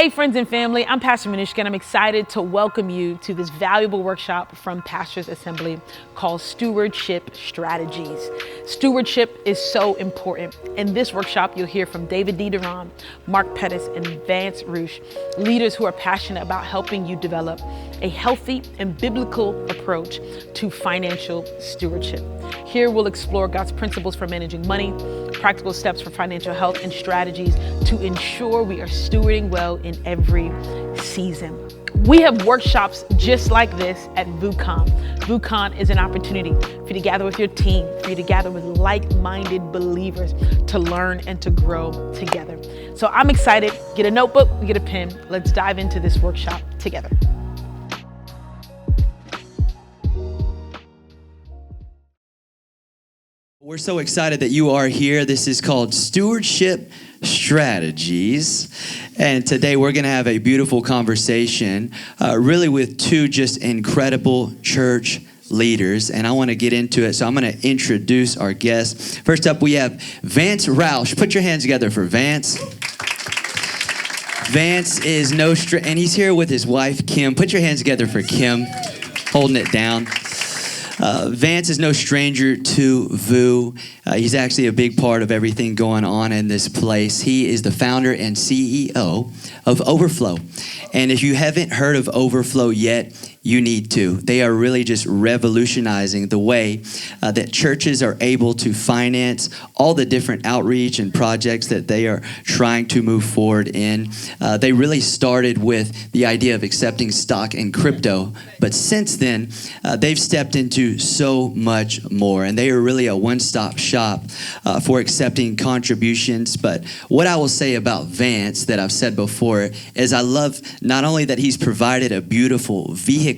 Hey friends and family, I'm Pastor Manishka and I'm excited to welcome you to this valuable workshop from Pastors Assembly called Stewardship Strategies. Stewardship is so important. In this workshop, you'll hear from David D. Duran, Mark Pettis, and Vance Roosh, leaders who are passionate about helping you develop a healthy and biblical approach to financial stewardship. Here we'll explore God's principles for managing money, practical steps for financial health, and strategies to ensure we are stewarding well in every season. We have workshops just like this at VOUS. VOUS is an opportunity for you to gather with your team, for you to gather with like-minded believers to learn and to grow together. So I'm excited. Get a notebook, get a pen. Let's dive into this workshop together. We're so excited that you are here. This is called Stewardship Strategies. And today we're going to have a beautiful conversation, really with two just incredible church leaders. And I want to get into it. So I'm going to introduce our guests. First up, we have Vance Rausch. Put your hands together for Vance. Vance is and he's here with his wife, Kim. Put your hands together for Kim, holding it down. Vance is no stranger to VOUS. He's actually a big part of everything going on in this place. He is the founder and CEO of Overflow. And if you haven't heard of Overflow yet, you need to. They are really just revolutionizing the way that churches are able to finance all the different outreach and projects that they are trying to move forward in. They really started with the idea of accepting stock and crypto, but since then, they've stepped into so much more, and they are really a one-stop shop for accepting contributions. But what I will say about Vance that I've said before is I love not only that he's provided a beautiful vehicle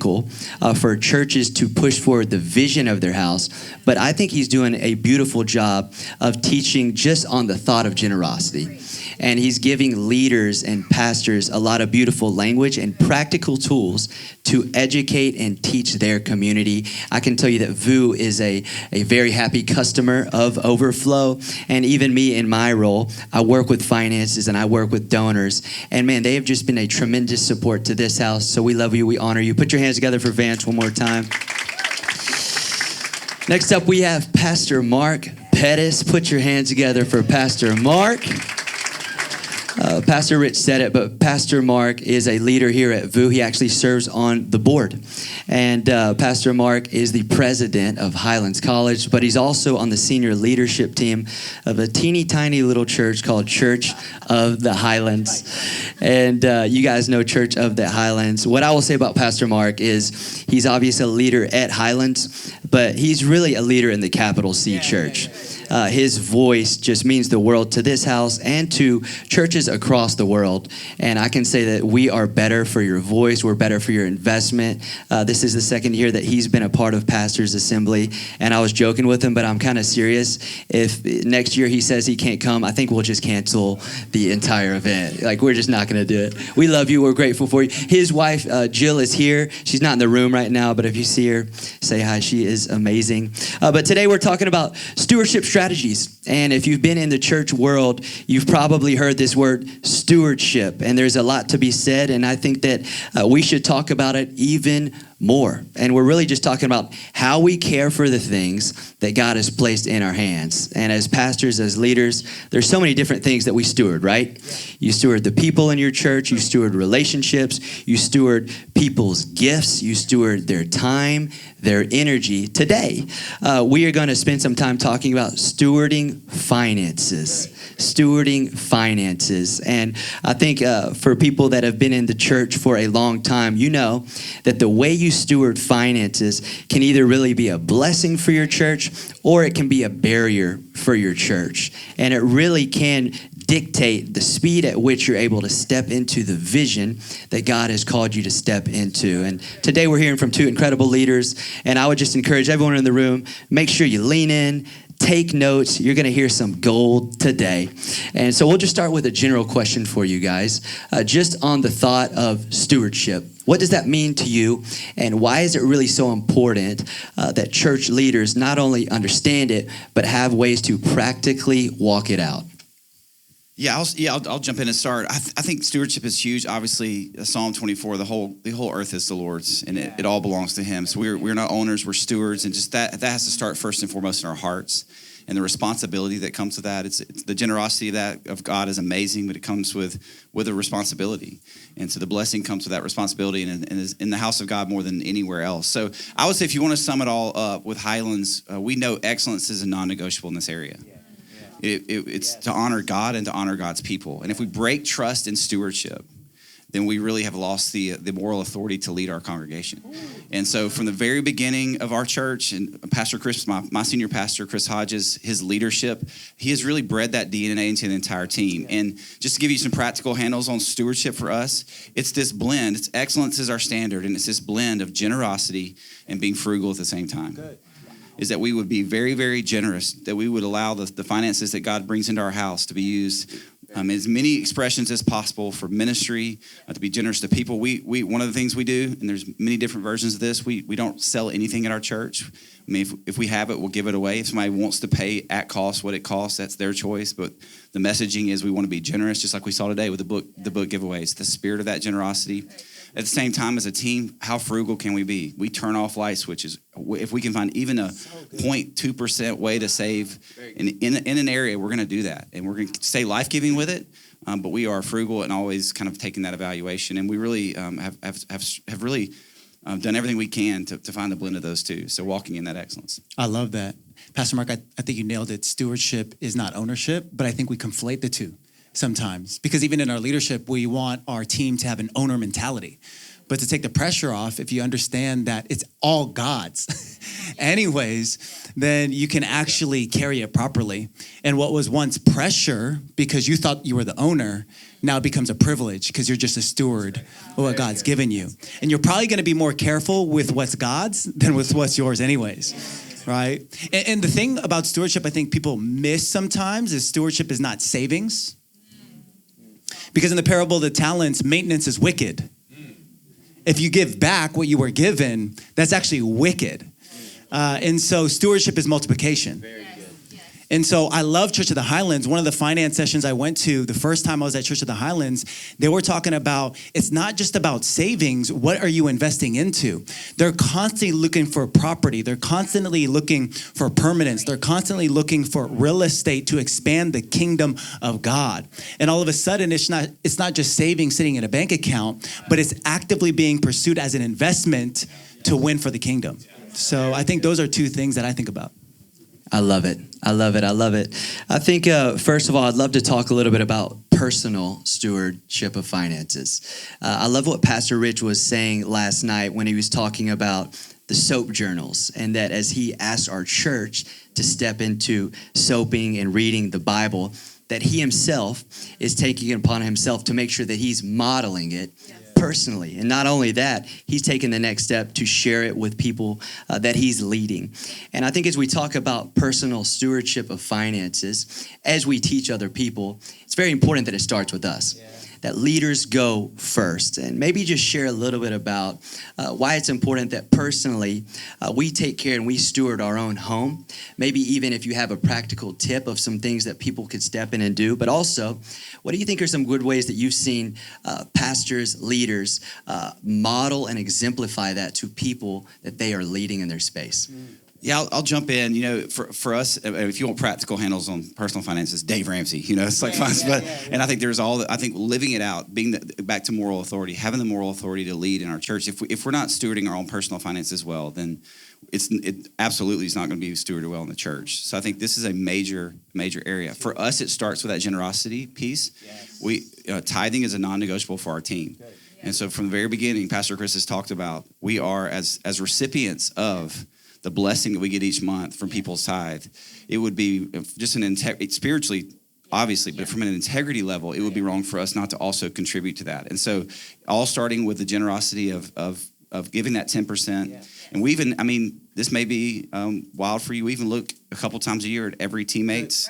for churches to push forward the vision of their house, but I think he's doing a beautiful job of teaching just on the thought of generosity. And he's giving leaders and pastors a lot of beautiful language and practical tools to educate and teach their community. I can tell you that VOUS is a very happy customer of Overflow. And even me in my role, I work with finances and I work with donors. And man, they have just been a tremendous support to this house. So we love you, we honor you. Put your hands together for Vance one more time. Next up, we have Pastor Mark Pettis. Put your hands together for Pastor Mark. Pastor Rich said it, but Pastor Mark is a leader here at VOUS. He actually serves on the board. And Pastor Mark is the president of Highlands College, but he's also on the senior leadership team of a teeny tiny little church called Church of the Highlands. And you guys know Church of the Highlands. What I will say about Pastor Mark is he's obviously a leader at Highlands, but he's really a leader in the capital C church. His voice just means the world to this house and to churches across the world. And I can say that we are better for your voice. We're better for your investment. This is the second year that he's been a part of Pastors Assembly. And I was joking with him, but I'm kind of serious. If next year he says he can't come, I think we'll just cancel the entire event. Like, we're just not going to do it. We love you. We're grateful for you. His wife, Jill, is here. She's not in the room right now, but if you see her, say hi. She is amazing. But today we're talking about stewardship strategies. And if you've been in the church world, you've probably heard this word stewardship. And there's a lot to be said. And I think that we should talk about it even more. And we're really just talking about how we care for the things that God has placed in our hands. And as pastors, as leaders, there's so many different things that we steward, right? Yeah. You steward the people in your church. You steward relationships. You steward people's gifts. You steward their time, their energy. Today, we are going to spend some time talking about stewarding finances. Stewarding finances. And I think for people that have been in the church for a long time, you know that the way you steward finances can either really be a blessing for your church or it can be a barrier for your church. And it really can dictate the speed at which you're able to step into the vision that God has called you to step into. And today we're hearing from two incredible leaders. And I would just encourage everyone in the room, make sure you lean in, take notes. You're going to hear some gold today. And so we'll just start with a general question for you guys, just on the thought of stewardship. What does that mean to you? And why is it really so important that church leaders not only understand it, but have ways to practically walk it out? I'll jump in and start. I think stewardship is huge. Obviously, Psalm 24, the whole earth is the Lord's, and it all belongs to Him. So we're not owners, we're stewards, and just that has to start first and foremost in our hearts. And the responsibility that comes with that, it's the generosity of God is amazing, but it comes with a responsibility. And so the blessing comes with that responsibility, and is in the house of God more than anywhere else. So I would say, if you want to sum it all up with Highlands, we know excellence is a non-negotiable in this area. It's to honor God and to honor God's people. And if we break trust in stewardship, then we really have lost the moral authority to lead our congregation. And so from the very beginning of our church, and Pastor Chris, my senior pastor, Chris Hodges, his leadership, he has really bred that DNA into the entire team. And just to give you some practical handles on stewardship for us, it's this blend. It's excellence is our standard, and it's this blend of generosity and being frugal at the same time. Good. Is that we would be very, very generous, that we would allow the finances that God brings into our house to be used as many expressions as possible for ministry, to be generous to people. We one of the things we do, and there's many different versions of this, we don't sell anything at our church. I mean, if we have it, we'll give it away. If somebody wants to pay at cost what it costs, that's their choice. But the messaging is we want to be generous, just like we saw today with the book giveaways, the spirit of that generosity. At the same time, as a team, how frugal can we be? We turn off light switches. If we can find even a 0.2% way to save in an area, we're going to do that. And we're going to stay life-giving with it, but we are frugal and always kind of taking that evaluation. And we really have really done everything we can to find the blend of those two. So walking in that excellence. I love that. Pastor Mark, I think you nailed it. Stewardship is not ownership, but I think we conflate the two sometimes, because even in our leadership, we want our team to have an owner mentality. But to take the pressure off, if you understand that it's all God's anyways, then you can actually carry it properly. And what was once pressure because you thought you were the owner, now it becomes a privilege because you're just a steward of what God's given you. And you're probably going to be more careful with what's God's than with what's yours anyways. Right? And the thing about stewardship I think people miss sometimes is stewardship is not savings. Because in the parable of the talents, maintenance is wicked. If you give back what you were given, that's actually wicked. And so stewardship is multiplication. And so I love Church of the Highlands. One of the finance sessions I went to, the first time I was at Church of the Highlands, they were talking about, it's not just about savings. What are you investing into? They're constantly looking for property. They're constantly looking for permanence. They're constantly looking for real estate to expand the kingdom of God. And all of a sudden, it's not just savings sitting in a bank account, but it's actively being pursued as an investment to win for the kingdom. So I think those are two things that I think about. I love it. I love it. I love it. I think, first of all, I'd love to talk a little bit about personal stewardship of finances. I love what Pastor Rich was saying last night when he was talking about the soap journals, and that as he asked our church to step into soaping and reading the Bible, that he himself is taking it upon himself to make sure that he's modeling it personally. And not only that, he's taking the next step to share it with people that he's leading. And I think as we talk about personal stewardship of finances, as we teach other people, it's very important that it starts with us. That leaders go first. And maybe just share a little bit about why it's important that personally we take care and we steward our own home. Maybe even if you have a practical tip of some things that people could step in and do. But also, what do you think are some good ways that you've seen pastors, leaders model and exemplify that to people that they are leading in their space? Yeah, I'll jump in. You know, for us, if you want practical handles on personal finances, Dave Ramsey. You know, it's like fun. And I think there's I think living it out, back to moral authority, having the moral authority to lead in our church. If we're not stewarding our own personal finances well, then it absolutely is not going to be stewarded well in the church. So I think this is a major area. For us, it starts with that generosity piece. Tithing is a non-negotiable for our team. And so from the very beginning, Pastor Chris has talked about, we are as recipients of the blessing that we get each month from people's tithe. It would be just spiritually, obviously, but from an integrity level, it would be wrong for us not to also contribute to that. And so all starting with the generosity of giving that 10%. And we even, this may be wild for you, we even look a couple times a year at every teammate's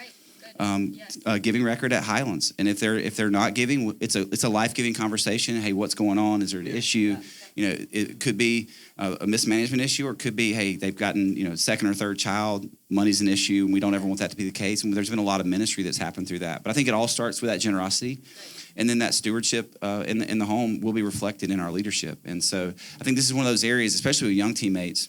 giving record at Highlands. And if they're not giving, it's a life-giving conversation. Hey, what's going on? Is there an issue? it could be a mismanagement issue, or it could be, hey, they've gotten, second or third child, money's an issue, and we don't ever want that to be the case. And there's been a lot of ministry that's happened through that. But I think it all starts with that generosity. And then that stewardship in the home will be reflected in our leadership. And so I think this is one of those areas, especially with young teammates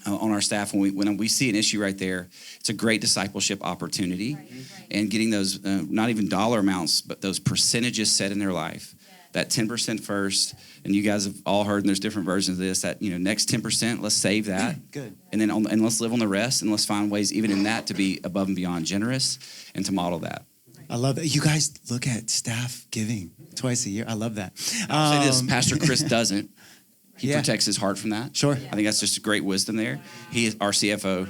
on our staff, when we see an issue right there, it's a great discipleship opportunity. Right. And getting those, not even dollar amounts, but those percentages set in their life. That 10% first, and you guys have all heard, and there's different versions of this, that, next 10%, let's save that. Good. And then and let's live on the rest, and let's find ways even in that to be above and beyond generous and to model that. I love that. You guys look at staff giving twice a year. I love that. I'll say this, Pastor Chris doesn't. He Yeah. protects his heart from that. Sure. I think that's just great wisdom there. Our CFO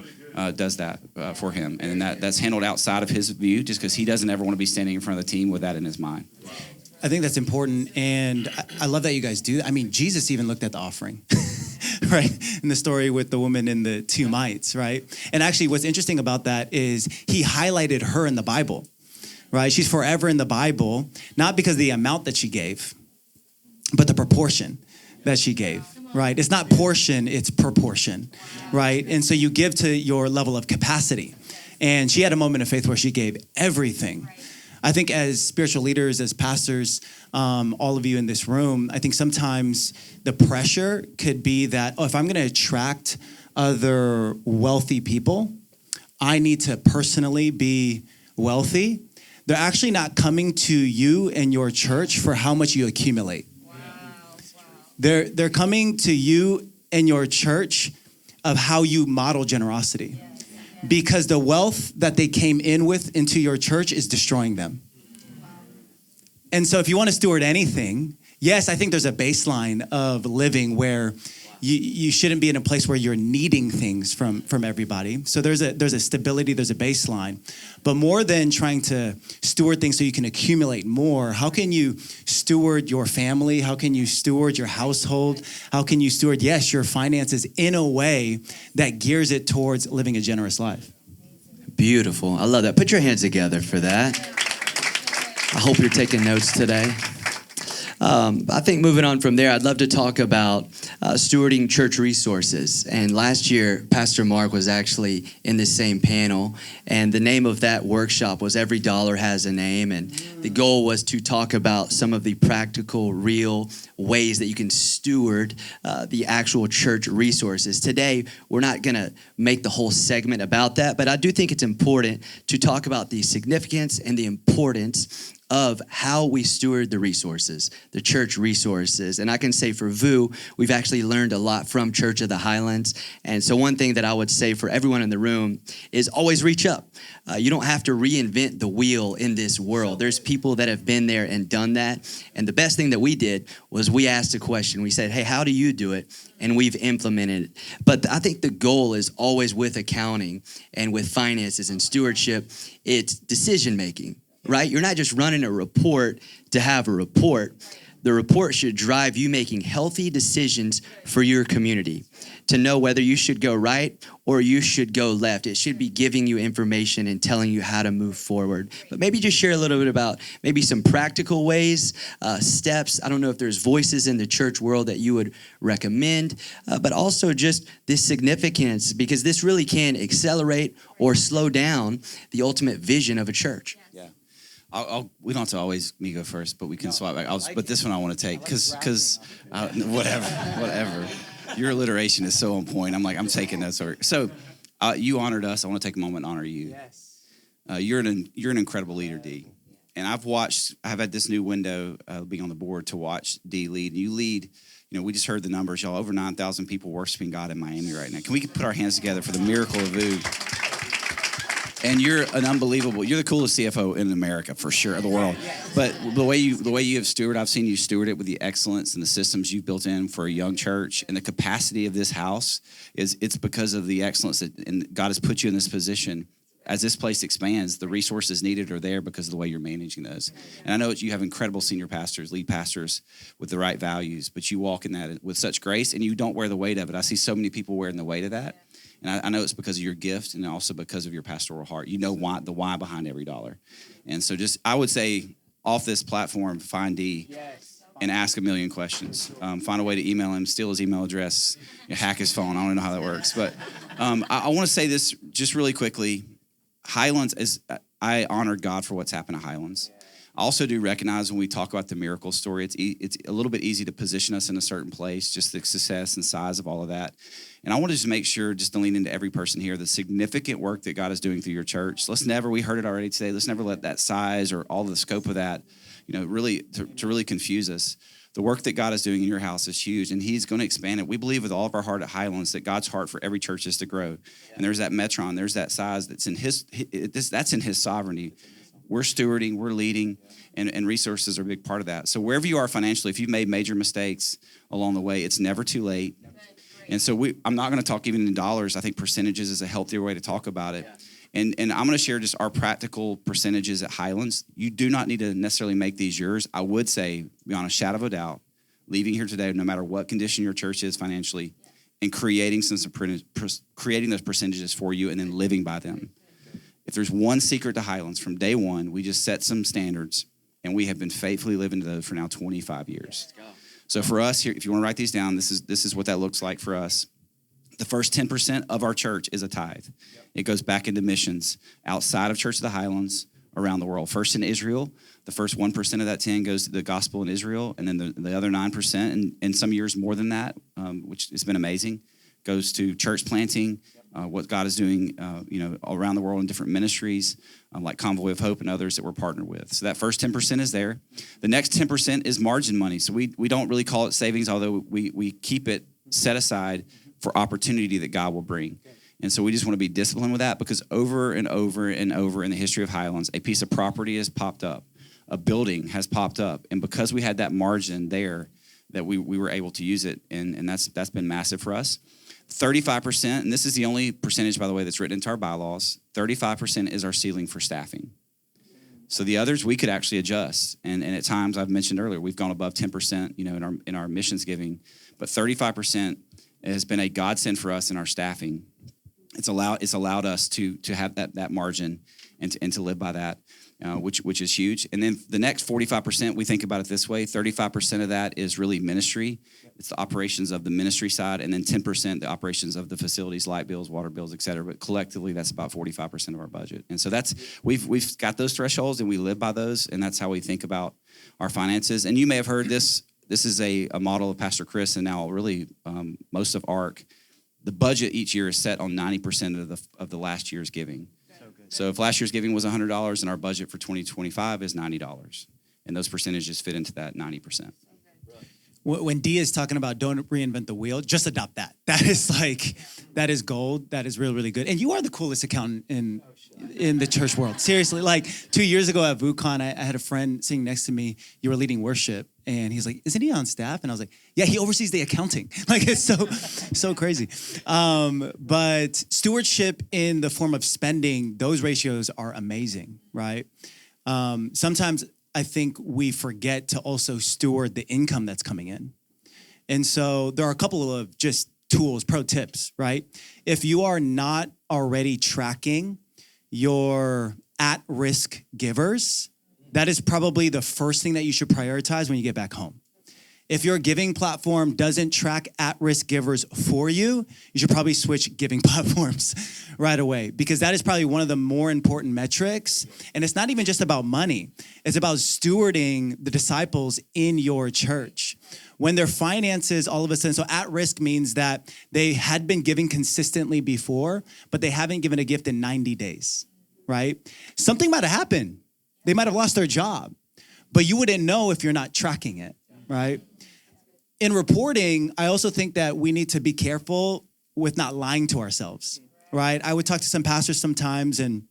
does that for him. And that's handled outside of his view just because he doesn't ever want to be standing in front of the team with that in his mind. I think that's important, and I love that you guys do that. I mean, Jesus even looked at the offering, right? In the story with the woman and the 2 mites, right? And actually, what's interesting about that is he highlighted her in the Bible, right? She's forever in the Bible, not because of the amount that she gave, but the proportion that she gave, right? It's not portion, it's proportion, right? And so you give to your level of capacity. And she had a moment of faith where she gave everything. I think as spiritual leaders, as pastors, all of you in this room, I think sometimes the pressure could be that, if I'm going to attract other wealthy people, I need to personally be wealthy. They're actually not coming to you and your church for how much you accumulate. Wow. They're coming to you and your church of how you model generosity. Because the wealth that they came in with into your church is destroying them. And so if you want to steward anything, yes, I think there's a baseline of living where you shouldn't be in a place where you're needing things from everybody. So there's a stability, there's a baseline. But more than trying to steward things so you can accumulate more, how can you steward your family? How can you steward your household? How can you steward, yes, your finances in a way that gears it towards living a generous life? Beautiful. I love that. Put your hands together for that. I hope you're taking notes today. I think moving on from there, I'd love to talk about stewarding church resources. And last year, Pastor Mark was actually in the same panel. And the name of that workshop was Every Dollar Has a Name. And the goal was to talk about some of the practical, real ways that you can steward the actual church resources. Today, we're not going to make the whole segment about that, but I do think it's important to talk about the significance and the importance of how we steward the resources, the church resources. And I can say for VOUS, we've actually learned a lot from Church of the Highlands. And so one thing that I would say for everyone in the room is always reach up. You don't have to reinvent the wheel in this world. There's people that have been there and done that. And the best thing that we did was we asked a question. We said, hey, how do you do it? And we've implemented it. But I think the goal is always with accounting and with finances and stewardship, it's decision making. Right? You're not just running a report to have a report. The report should drive you making healthy decisions for your community to know whether you should go right or you should go left. It should be giving you information and telling you how to move forward. But maybe just share a little bit about maybe some practical ways, steps. I don't know if there's voices in the church world that you would recommend, but also just this significance, because this really can accelerate or slow down the ultimate vision of a church. Yeah. We don't have to always me go first, but we can swap back. But this one I want to take because whatever. Your alliteration is so on point. I'm taking that. So you honored us. I want to take a moment and honor you. Yes. You're an incredible leader, D. And I've had this new window being on the board to watch D lead. And you lead. We just heard the numbers, y'all. Over 9,000 people worshiping God in Miami right now. Can we put our hands together for the miracle of VOUS? And you're the coolest CFO in America, for sure, the world. But the way you have stewarded, I've seen you steward it with the excellence and the systems you've built in for a young church. And the capacity of this house it's because of the excellence and God has put you in this position. As this place expands, the resources needed are there because of the way you're managing those. And I know that you have incredible senior pastors, lead pastors with the right values, but you walk in that with such grace and you don't wear the weight of it. I see so many people wearing the weight of that. And I know it's because of your gift and also because of your pastoral heart. You know the why behind every dollar. And so I would say off this platform, find D. Yes. and ask a million questions. Find a way to email him, steal his email address, hack his phone. I don't know how that works. But I want to say this just really quickly. Highlands, I honor God for what's happened to Highlands. I also do recognize when we talk about the miracle story, it's a little bit easy to position us in a certain place, just the success and size of all of that. And I want to just make sure, just to lean into every person here, the significant work that God is doing through your church. We heard it already today, let's never let that size or all the scope of that, really to really confuse us. The work that God is doing in your house is huge, and he's going to expand it. We believe with all of our heart at Highlands that God's heart for every church is to grow. And there's that metron, there's that size that's in his sovereignty. We're stewarding, we're leading, and resources are a big part of that. So wherever you are financially, if you've made major mistakes along the way, it's never too late. And so I'm not going to talk even in dollars. I think percentages is a healthier way to talk about it. And I'm going to share just our practical percentages at Highlands. You do not need to necessarily make these yours. I would say, beyond a shadow of a doubt, leaving here today, no matter what condition your church is financially, and creating those percentages for you and then living by them. If there's one secret to Highlands, from day one, we just set some standards, and we have been faithfully living to those for now 25 years. So for us here, if you want to write these down, this is what that looks like for us. The first 10% of our church is a tithe. It goes back into missions outside of Church of the Highlands around the world. First in Israel, the first 1% of that 10 goes to the gospel in Israel, and then the other 9%, and some years more than that, which has been amazing, goes to church planting, what God is doing, around the world in different ministries, like Convoy of Hope and others that we're partnered with. So that first 10% is there. The next 10% is margin money. So we don't really call it savings, although we keep it set aside for opportunity that God will bring. And so we just want to be disciplined with that, because over and over and over in the history of Highlands, a piece of property has popped up, a building has popped up, and because we had that margin there, that we were able to use it, and that's been massive for us. 35%, and this is the only percentage, by the way, that's written into our bylaws, 35% is our ceiling for staffing. So the others we could actually adjust, and at times, I've mentioned earlier, we've gone above 10%, in our missions giving, but 35% has been a godsend for us in our staffing. It's allowed us to have that margin and to live by that, which is huge. And then the next 45%, we think about it this way: 35% of that is really ministry. It's the operations of the ministry side, and then 10% the operations of the facilities, light bills, water bills, et cetera. But collectively, that's about 45% of our budget. And so we've got those thresholds, and we live by those, and that's how we think about our finances. And you may have heard this. This is a model of Pastor Chris, and now really most of ARC. The budget each year is set on 90% of the last year's giving. So if last year's giving was $100 and our budget for 2025 is $90, and those percentages fit into that 90%. When Dee is talking about don't reinvent the wheel, just adopt that. That is gold. That is really, really good. And you are the coolest accountant in the church world. Seriously, 2 years ago at VOUCon, I had a friend sitting next to me. You were leading worship, and he's like, "Isn't he on staff?" And I was like, "Yeah, he oversees the accounting." It's so crazy. But stewardship in the form of spending, those ratios are amazing, right? Sometimes I think we forget to also steward the income that's coming in. And so there are a couple of just tools, pro tips, right? If you are not already tracking your at-risk givers, that is probably the first thing that you should prioritize when you get back home. If your giving platform doesn't track at-risk givers for you, you should probably switch giving platforms right away, because that is probably one of the more important metrics. And it's not even just about money. It's about stewarding the disciples in your church. When their finances all of a sudden, so at-risk means that they had been giving consistently before, but they haven't given a gift in 90 days, right? Something might have happened. They might have lost their job, but you wouldn't know if you're not tracking it, right? In reporting, I also think that we need to be careful with not lying to ourselves, right? I would talk to some pastors sometimes, and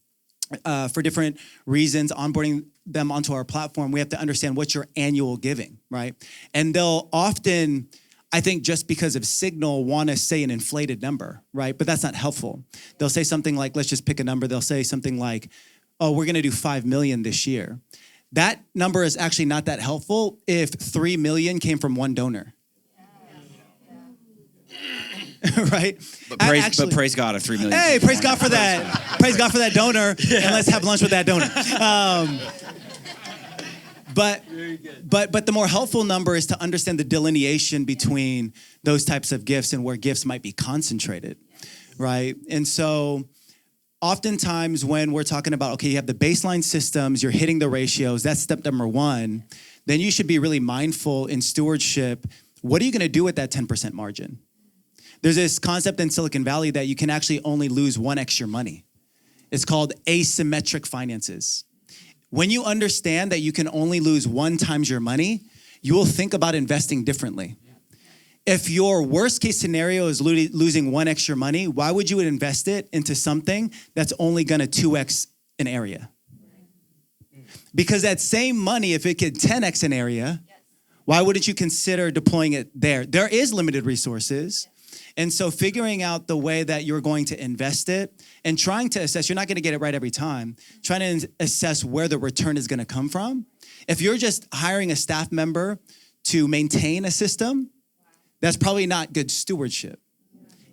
for different reasons, onboarding them onto our platform, we have to understand what's your annual giving, right? And they'll often, I think just because of signal, want to say an inflated number, right? But that's not helpful. They'll say something like, let's just pick a number. They'll say something like, oh, we're going to do 5 million this year. That number is actually not that helpful if 3 million came from one donor. Right? But praise God of 3 million. Hey, praise God for that. Praise God for that donor. Yeah. And let's have lunch with that donor. But the more helpful number is to understand the delineation between those types of gifts and where gifts might be concentrated, right? And so oftentimes when we're talking about, okay, you have the baseline systems, you're hitting the ratios, that's step number one, then you should be really mindful in stewardship. What are you going to do with that 10% margin? There's this concept in Silicon Valley that you can actually only lose 1x your money. It's called asymmetric finances. When you understand that you can only lose 1 times your money, you will think about investing differently. If your worst case scenario is losing 1x your money, why would you invest it into something that's only going to 2x an area? Because that same money, if it could 10x an area, why wouldn't you consider deploying it there? There is limited resources. And so figuring out the way that you're going to invest it and trying to assess, you're not going to get it right every time, trying to assess where the return is going to come from. If you're just hiring a staff member to maintain a system, that's probably not good stewardship.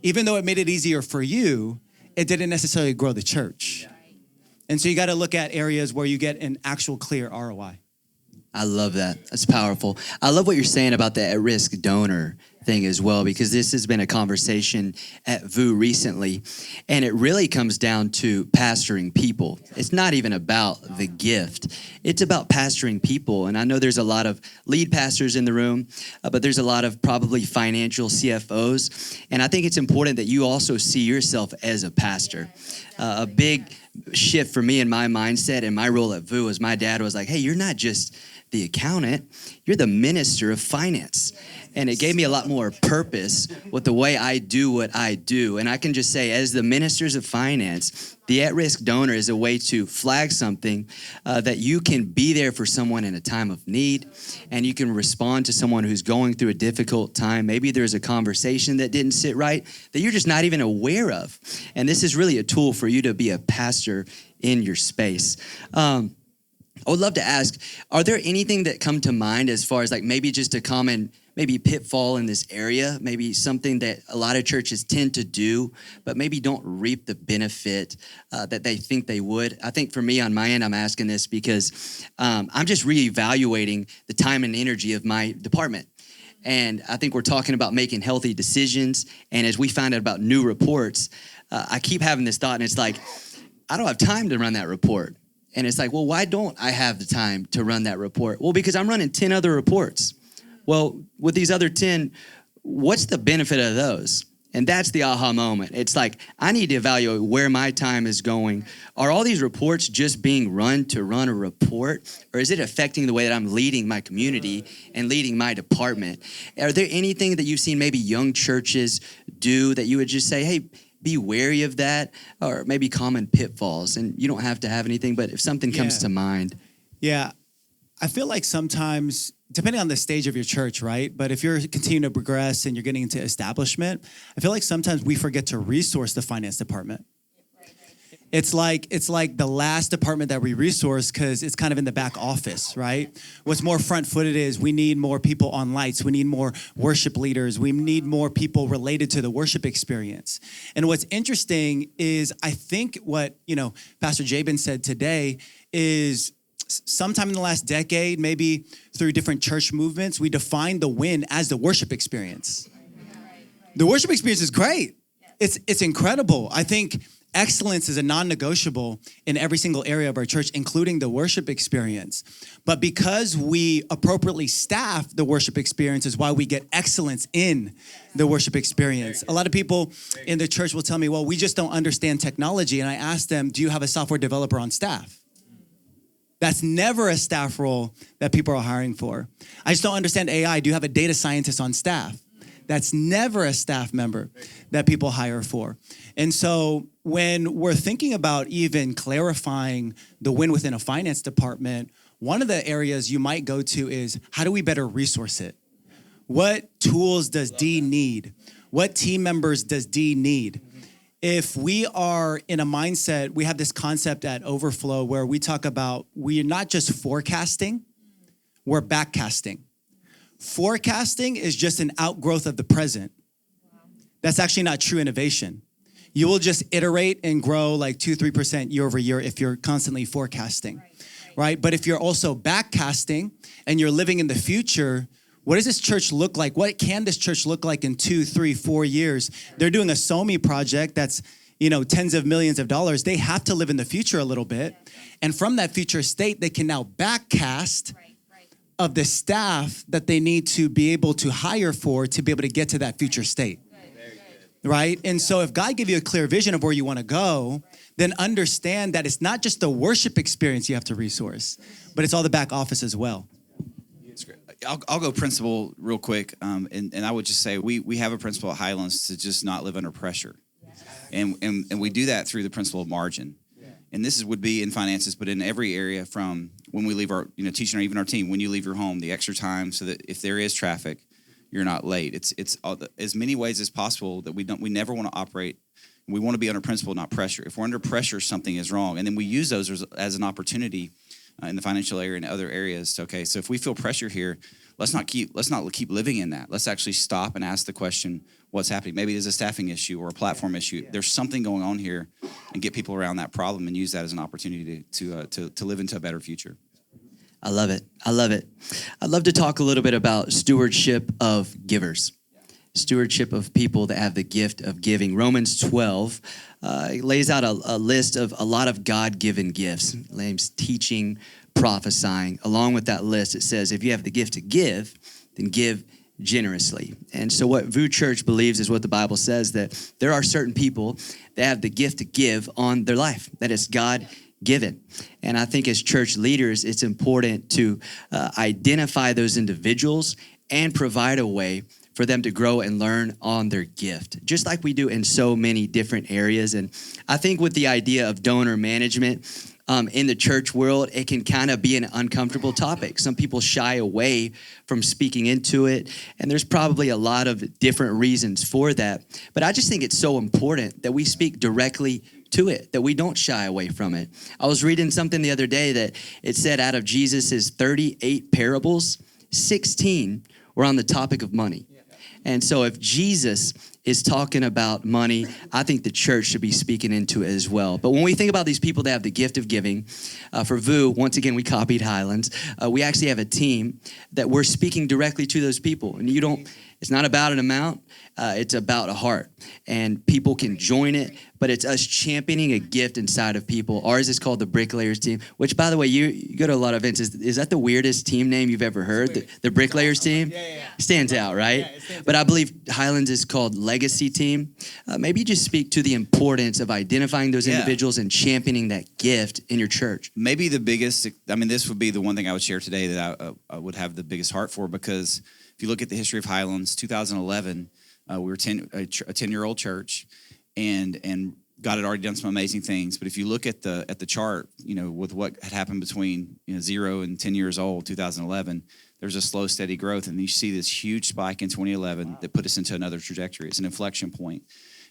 Even though it made it easier for you, it didn't necessarily grow the church. And so you got to look at areas where you get an actual clear ROI. I love that. That's powerful. I love what you're saying about the at-risk donor thing as well, because this has been a conversation at VOUS recently, and it really comes down to pastoring people. It's not even about the gift. It's about pastoring people. And I know there's a lot of lead pastors in the room, but there's a lot of probably financial CFOs. And I think it's important that you also see yourself as a pastor. A big shift for me in my mindset and my role at VOUS was my dad was like, hey, you're not just the accountant, you're the minister of finance. And it gave me a lot more purpose with the way I do what I do. And I can just say, as the ministers of finance, the at-risk donor is a way to flag something that you can be there for someone in a time of need, and you can respond to someone who's going through a difficult time. Maybe there's a conversation that didn't sit right that you're just not even aware of. And this is really a tool for you to be a pastor in your space. I would love to ask, are there anything that come to mind as far as like maybe just a common maybe pitfall in this area, maybe something that a lot of churches tend to do, but maybe don't reap the benefit that they think they would? I think for me on my end, I'm asking this because I'm just reevaluating the time and energy of my department. And I think we're talking about making healthy decisions. And as we find out about new reports, I keep having this thought, and it's like, I don't have time to run that report. And it's like, well, why don't I have the time to run that report? Well, because I'm running 10 other reports. Well, with these other 10, what's the benefit of those? And that's the aha moment. It's like, I need to evaluate where my time is going. Are all these reports just being run to run a report? Or is it affecting the way that I'm leading my community and leading my department? Are there anything that you've seen maybe young churches do that you would just say, hey, be wary of that? Or maybe common pitfalls? And you don't have to have anything, but if something comes to mind. Yeah, I feel like sometimes, depending on the stage of your church, right? But if you're continuing to progress and you're getting into establishment, I feel like sometimes we forget to resource the finance department. It's like the last department that we resource because it's kind of in the back office, right? What's more front-footed is we need more people on lights. We need more worship leaders. We need more people related to the worship experience. And what's interesting is I think what, Pastor Jabin said today is sometime in the last decade, maybe through different church movements, we defined the win as the worship experience. The worship experience is great. It's incredible. I think excellence is a non-negotiable in every single area of our church, including the worship experience. But because we appropriately staff the worship experience is why we get excellence in the worship experience. A lot of people in the church will tell me, well, we just don't understand technology. And I ask them, do you have a software developer on staff? That's never a staff role that people are hiring for. I just don't understand AI. Do you have a data scientist on staff? That's never a staff member that people hire for. And so when we're thinking about even clarifying the win within a finance department, one of the areas you might go to is, how do we better resource it? What tools does D need? What team members does D need? If we are in a mindset, we have this concept at Overflow where we talk about we're not just forecasting, we're backcasting. Forecasting is just an outgrowth of the present. That's actually not true innovation. You will just iterate and grow like 2-3% year over year if you're constantly forecasting. right? But if you're also backcasting and you're living in the future, what does this church look like? What can this church look like in 2, 3, 4 years? They're doing a SOMI project that's, tens of millions of dollars. They have to live in the future a little bit. And from that future state, they can now backcast of the staff that they need to be able to hire for to be able to get to that future state. Right? And so if God gave you a clear vision of where you want to go, then understand that it's not just the worship experience you have to resource, but it's all the back office as well. I'll go principle real quick, and I would just say we have a principle at Highlands to just not live under pressure, and we do that through the principle of margin, and this would be in finances, but in every area from when we leave our teaching or even our team, when you leave your home, the extra time so that if there is traffic, you're not late. It's as many ways as possible that we never want to operate. We want to be under principle, not pressure. If we're under pressure, something is wrong, and then we use those as an opportunity. In the financial area and other areas. Okay, so if we feel pressure here, let's not keep living in that. Let's actually stop and ask the question, what's happening? Maybe there's a staffing issue or a platform issue. There's something going on here, and get people around that problem and use that as an opportunity to live into a better future. I love it. I'd love to talk a little bit about stewardship of givers. Stewardship of people that have the gift of giving. Romans 12 lays out a list of a lot of God-given gifts. Names teaching, prophesying. Along with that list, it says, if you have the gift to give, then give generously. And so what VOUS Church believes is what the Bible says, that there are certain people that have the gift to give on their life, that is God-given. And I think as church leaders, it's important to identify those individuals and provide a way for them to grow and learn on their gift, just like we do in so many different areas. And I think with the idea of donor management in the church world, it can kind of be an uncomfortable topic. Some people shy away from speaking into it, and there's probably a lot of different reasons for that. But I just think it's so important that we speak directly to it, that we don't shy away from it. I was reading something the other day that it said out of Jesus's 38 parables, 16 were on the topic of money. And so if Jesus is talking about money, I think the church should be speaking into it as well. But when we think about these people that have the gift of giving, for VOUS, once again, we copied Highlands. We actually have a team that we're speaking directly to those people. And it's not about an amount, it's about a heart. And people can join it, but it's us championing a gift inside of people. Ours is called the Bricklayers team, which, by the way, you go to a lot of events. Is that the weirdest team name you've ever heard? The Bricklayers team? Yeah. Stands out, right? Yeah, it stands out. But I believe Highlands is called Legacy Team. Maybe just speak to the importance of identifying those individuals and championing that gift in your church. Maybe the biggest, this would be the one thing I would share today that I would have the biggest heart for, because if you look at the history of Highlands, 2011, we were a 10-year-old church, and God had already done some amazing things. But if you look at the chart, with what had happened between 0 and 10 years old, 2011, there's a slow, steady growth, and you see this huge spike in 2011 that put us into another trajectory. It's an inflection point,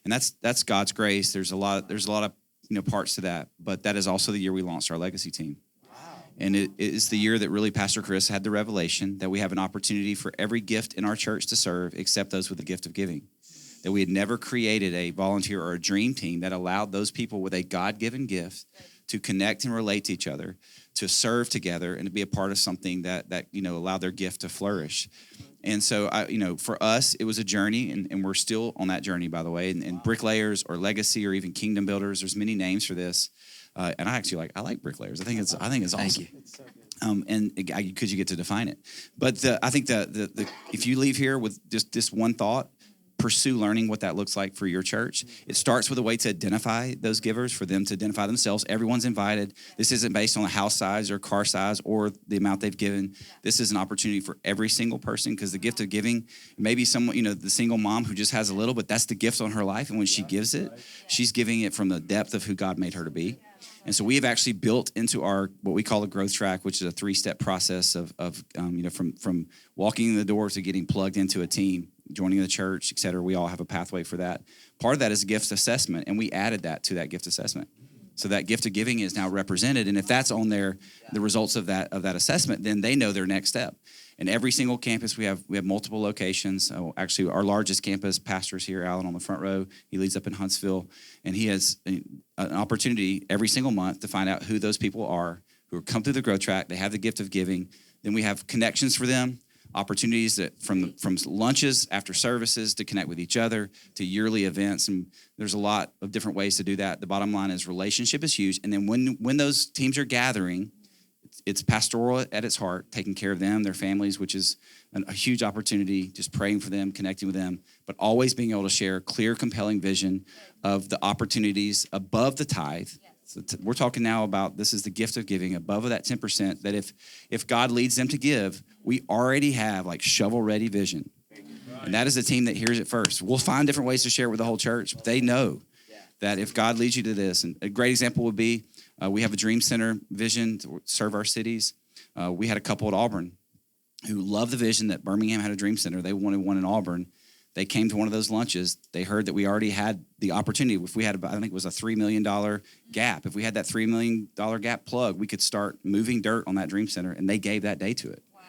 and that's God's grace. There's a lot of parts to that, but that is also the year we launched our legacy team. And it is the year that really Pastor Chris had the revelation that we have an opportunity for every gift in our church to serve except those with the gift of giving. That we had never created a volunteer or a dream team that allowed those people with a God-given gift to connect and relate to each other, to serve together, and to be a part of something that allowed their gift to flourish. And so, for us, it was a journey, and we're still on that journey, by the way. And bricklayers or legacy or even kingdom builders, there's many names for this. And I actually like bricklayers. I think it's awesome. Thank you. And because you get to define it. But I think the if you leave here with just this one thought, pursue learning what that looks like for your church. It starts with a way to identify those givers, for them to identify themselves. Everyone's invited. This isn't based on a house size or car size or the amount they've given. This is an opportunity for every single person, because the gift of giving, maybe someone, the single mom who just has a little, but that's the gift on her life. And when she gives it, she's giving it from the depth of who God made her to be. And so we have actually built into our what we call a growth track, which is a 3-step process of from walking in the door to getting plugged into a team, joining the church, et cetera. We all have a pathway for that. Part of that is a gift assessment, and we added that to that gift assessment. So that gift of giving is now represented, and if that's on there, the results of that assessment, then they know their next step. And every single campus, we have multiple locations. Actually, our largest campus, pastor's here, Alan, on the front row. He leads up in Huntsville, and he has an opportunity every single month to find out who those people are who come through the growth track. They have the gift of giving. Then we have connections for them, opportunities that from lunches after services to connect with each other, to yearly events. And there's a lot of different ways to do that. The bottom line is relationship is huge. And then when those teams are gathering, it's pastoral at its heart, taking care of them, their families, which is a huge opportunity, just praying for them, connecting with them, but always being able to share a clear, compelling vision of the opportunities above the tithe. So we're talking now about this is the gift of giving above that 10%, that if God leads them to give, we already have like shovel-ready vision. And that is a team that hears it first. We'll find different ways to share it with the whole church, but they know that if God leads you to this, and a great example would be, we have a Dream Center vision to serve our cities. We had a couple at Auburn who loved the vision that Birmingham had a Dream Center. They wanted one in Auburn. They came to one of those lunches. They heard that we already had the opportunity. If we had, I think it was a $3 million gap. If we had that $3 million gap plug, we could start moving dirt on that Dream Center, and they gave that day to it. Wow.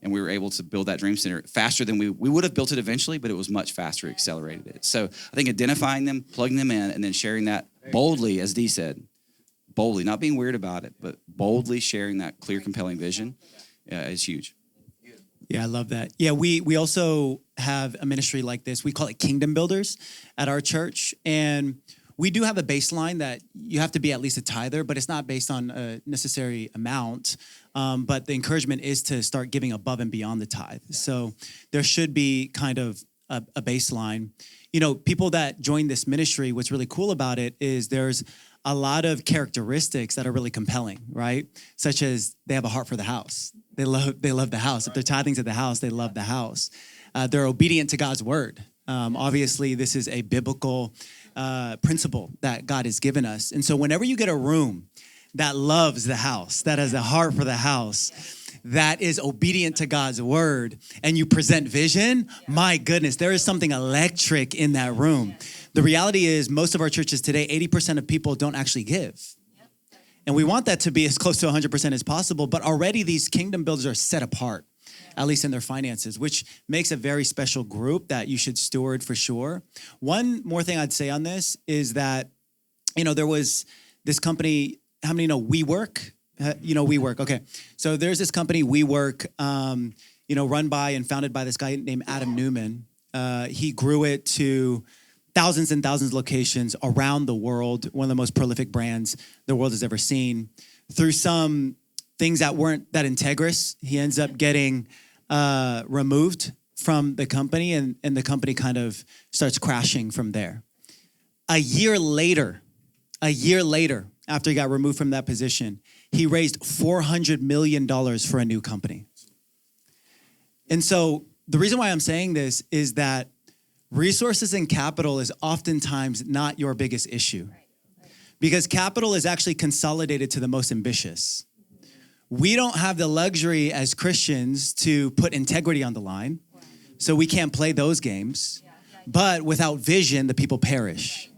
And we were able to build that Dream Center faster than we would have built it eventually, but it was much faster, accelerated it. So I think identifying them, plugging them in, and then sharing that boldly, as Dee said, boldly, not being weird about it, but boldly sharing that clear, compelling vision is huge. Yeah, I love that. Yeah, we also have a ministry like this. We call it Kingdom Builders at our church. And we do have a baseline that you have to be at least a tither, but it's not based on a necessary amount. But the encouragement is to start giving above and beyond the tithe. So there should be kind of a baseline. You know, people that join this ministry, what's really cool about it is there's a lot of characteristics that are really compelling, right? Such as they have a heart for the house. They love the house. If they're tithing to the house, they love the house. They're obedient to God's word. Obviously, this is a biblical principle that God has given us. And so whenever you get a room that loves the house, that has a heart for the house, that is obedient to God's word, and you present vision, my goodness, there is something electric in that room. The reality is most of our churches today, 80% of people don't actually give. And we want that to be as close to 100% as possible, but already these kingdom builders are set apart, at least in their finances, which makes a very special group that you should steward for sure. One more thing I'd say on this is that, you know, there was this company, how many know WeWork? You know WeWork, okay. So there's this company, WeWork, you know, run by and founded by this guy named Adam Newman. He grew it to thousands and thousands of locations around the world, one of the most prolific brands the world has ever seen. Through some things that weren't that integrous, he ends up getting removed from the company, and the company kind of starts crashing from there. A year later, after he got removed from that position, he raised $400 million for a new company. And so the reason why I'm saying this is that resources and capital is oftentimes not your biggest issue, because capital is actually consolidated to the most ambitious. We don't have the luxury as Christians to put integrity on the line, so we can't play those games. But without vision, the people perish.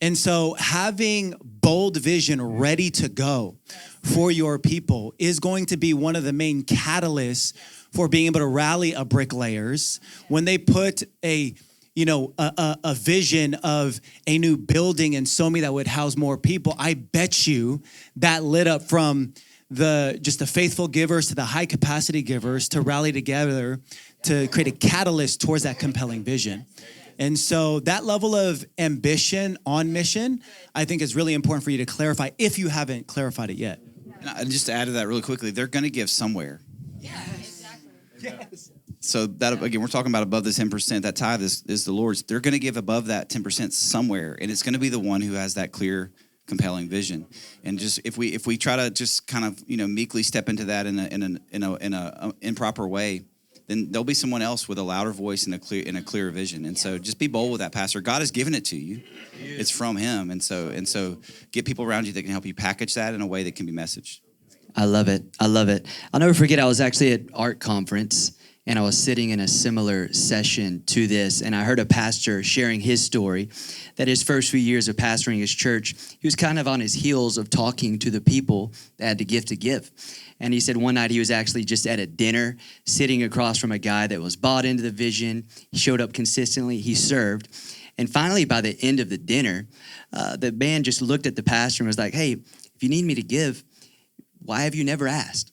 And so having bold vision ready to go for your people is going to be one of the main catalysts for being able to rally a bricklayers when they put a vision of a new building in Somi that would house more people. I bet you that lit up from the faithful givers to the high capacity givers to rally together to create a catalyst towards that compelling vision. And so that level of ambition on mission, I think is really important for you to clarify if you haven't clarified it yet. And just to add to that really quickly, they're going to give somewhere. Yes. Yes. So that, again, we're talking about above the 10%. That tithe is the Lord's. They're going to give above that 10% somewhere, and it's going to be the one who has that clear, compelling vision. And just if we try to just kind of meekly step into that in a improper way, then there'll be someone else with a louder voice and a clearer vision. And so just be bold with that, Pastor. God has given it to you. It's from him. And so get people around you that can help you package that in a way that can be messaged. I love it. I'll never forget, I was actually at art conference, and I was sitting in a similar session to this, and I heard a pastor sharing his story that his first few years of pastoring his church, he was kind of on his heels of talking to the people that had the gift to give. And he said one night he was actually just at a dinner sitting across from a guy that was bought into the vision. He showed up consistently. He served. And finally, by the end of the dinner, the man just looked at the pastor and was like, hey, if you need me to give, why have you never asked?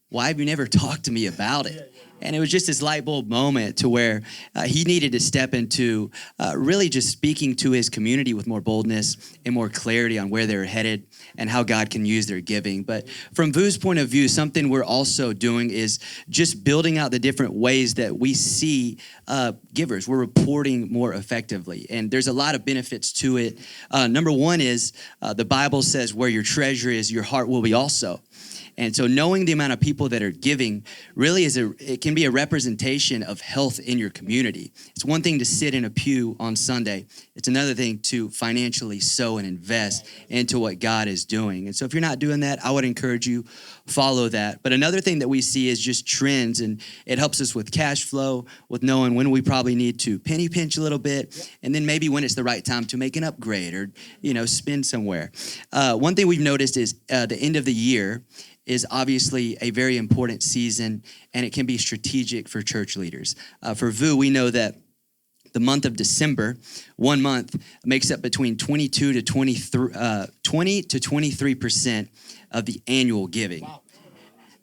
Why have you never talked to me about it? And it was just this light bulb moment to where he needed to step into really just speaking to his community with more boldness and more clarity on where they're headed and how God can use their giving. But from VOUS' point of view, something we're also doing is just building out the different ways that we see givers. We're reporting more effectively. And there's a lot of benefits to it. Number one is the Bible says where your treasure is, your heart will be also. And so knowing the amount of people that are giving really it can be a representation of health in your community. It's one thing to sit in a pew on Sunday. It's another thing to financially sow and invest into what God is doing. And so if you're not doing that, I would encourage you, follow that. But another thing that we see is just trends, and it helps us with cash flow, with knowing when we probably need to penny pinch a little bit, and then maybe when it's the right time to make an upgrade or, spend somewhere. One thing we've noticed is the end of the year is obviously a very important season, and it can be strategic for church leaders. For VOUS, we know that the month of December, 1 month, makes up between 20 to 23% of the annual giving. Wow.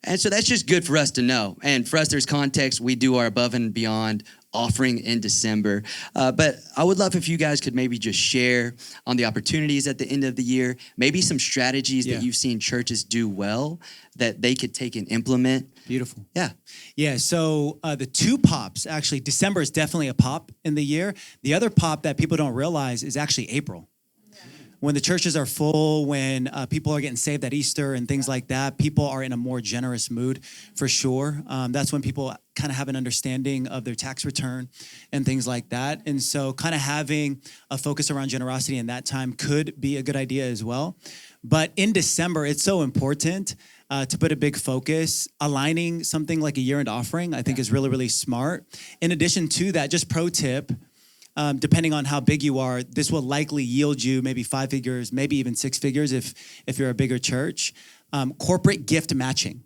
And so that's just good for us to know. And for us, there's context. We do our above and beyond offering in December. But I would love if you guys could maybe just share on the opportunities at the end of the year, maybe some strategies that you've seen churches do well that they could take and implement. Beautiful. Yeah. Yeah, so the two pops, actually, December is definitely a pop in the year. The other pop that people don't realize is actually April. When the churches are full, when people are getting saved at Easter and things like that, people are in a more generous mood for sure. That's when people kind of have an understanding of their tax return and things like that. And so kind of having a focus around generosity in that time could be a good idea as well. But in December, it's so important to put a big focus. Aligning something like a year-end offering, I think is really, really smart. In addition to that, just pro tip, depending on how big you are, this will likely yield you maybe 5 figures, maybe even 6 figures if you're a bigger church. Corporate gift matching.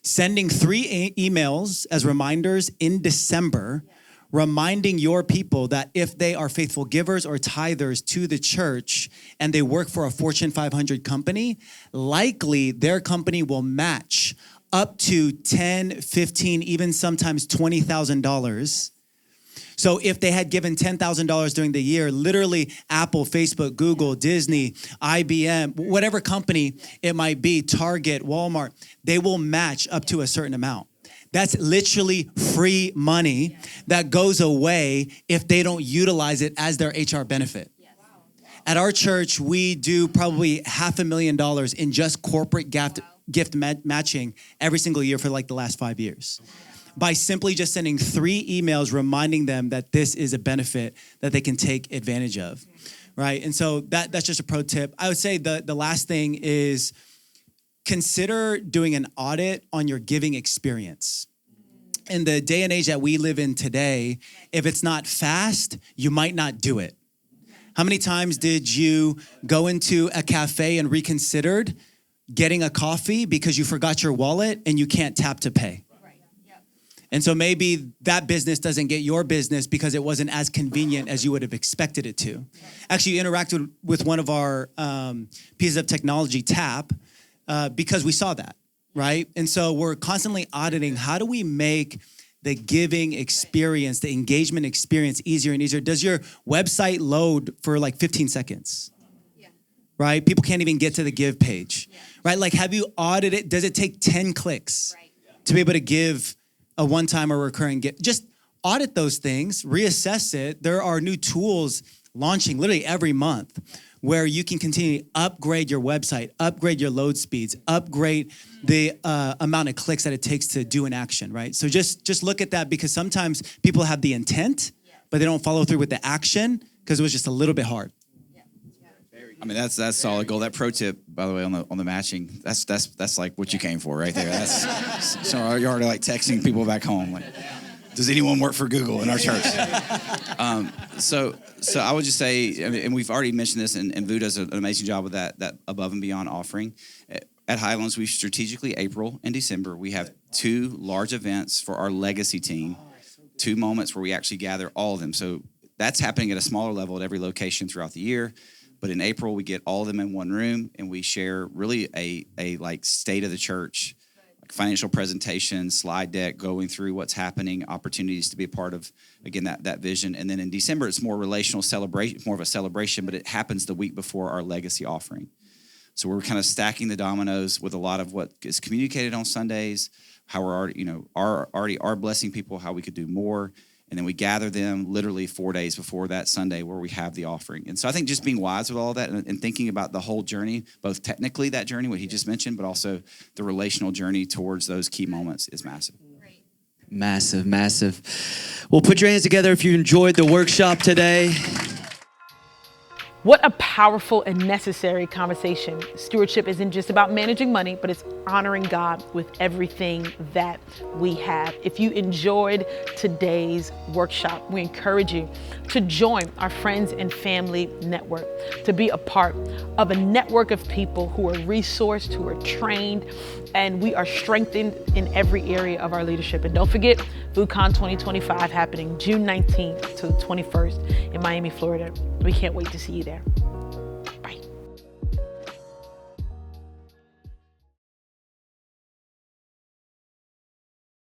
Sending 3 emails as reminders in December, reminding your people that if they are faithful givers or tithers to the church and they work for a Fortune 500 company, likely their company will match up to $10, $15, even sometimes $20,000. So if they had given $10,000 during the year, literally Apple, Facebook, Google, Disney, IBM, whatever company it might be, Target, Walmart, they will match up to a certain amount. That's literally free money that goes away if they don't utilize it as their HR benefit. At our church, we do probably $500,000 in just corporate gift matching every single year for like the last 5 years. By simply just sending 3 emails reminding them that this is a benefit that they can take advantage of, right? And so that's just a pro tip. I would say the last thing is consider doing an audit on your giving experience. In the day and age that we live in today, if it's not fast, you might not do it. How many times did you go into a cafe and reconsidered getting a coffee because you forgot your wallet and you can't tap to pay? And so maybe that business doesn't get your business because it wasn't as convenient as you would have expected it to. Actually, you interacted with one of our pieces of technology, Tap, because we saw that, right? And so we're constantly auditing, how do we make the giving experience, the engagement experience easier and easier? Does your website load for like 15 seconds? Right? People can't even get to the give page, right? Like, have you audited? Does it take 10 clicks to be able to give a one-time or recurring gift? Just audit those things, reassess it. There are new tools launching literally every month where you can continue to upgrade your website, upgrade your load speeds, upgrade the amount of clicks that it takes to do an action, right? So just look at that, because sometimes people have the intent, but they don't follow through with the action because it was just a little bit hard. I mean, that's solid gold. That pro tip, by the way, on the matching, that's like what you came for right there. That's so you're already like texting people back home, like, does anyone work for Google in our church? So I would just say, and we've already mentioned this, and VOUS does an amazing job with that above and beyond offering. At Highlands, we strategically, April and December, we have 2 large events for our legacy team, 2 moments where we actually gather all of them. So that's happening at a smaller level at every location throughout the year. But in April, we get all of them in one room, and we share really a like state of the church, like financial presentation, slide deck, going through what's happening, opportunities to be a part of, again, that vision. And then in December, it's more relational celebration, more of a celebration, but it happens the week before our legacy offering. So we're kind of stacking the dominoes with a lot of what is communicated on Sundays, how we're already are blessing people, how we could do more. And then we gather them literally 4 days before that Sunday where we have the offering. And so I think just being wise with all of that and thinking about the whole journey, both technically that journey, what he just mentioned, but also the relational journey towards those key moments is massive. Massive, massive. Well, put your hands together if you enjoyed the workshop today. What a powerful and necessary conversation. Stewardship isn't just about managing money, but it's honoring God with everything that we have. If you enjoyed today's workshop, we encourage you to join our friends and family network, to be a part of a network of people who are resourced, who are trained, and we are strengthened in every area of our leadership. And don't forget, VOUCon 2025 happening June 19th to the 21st in Miami, Florida. We can't wait to see you there.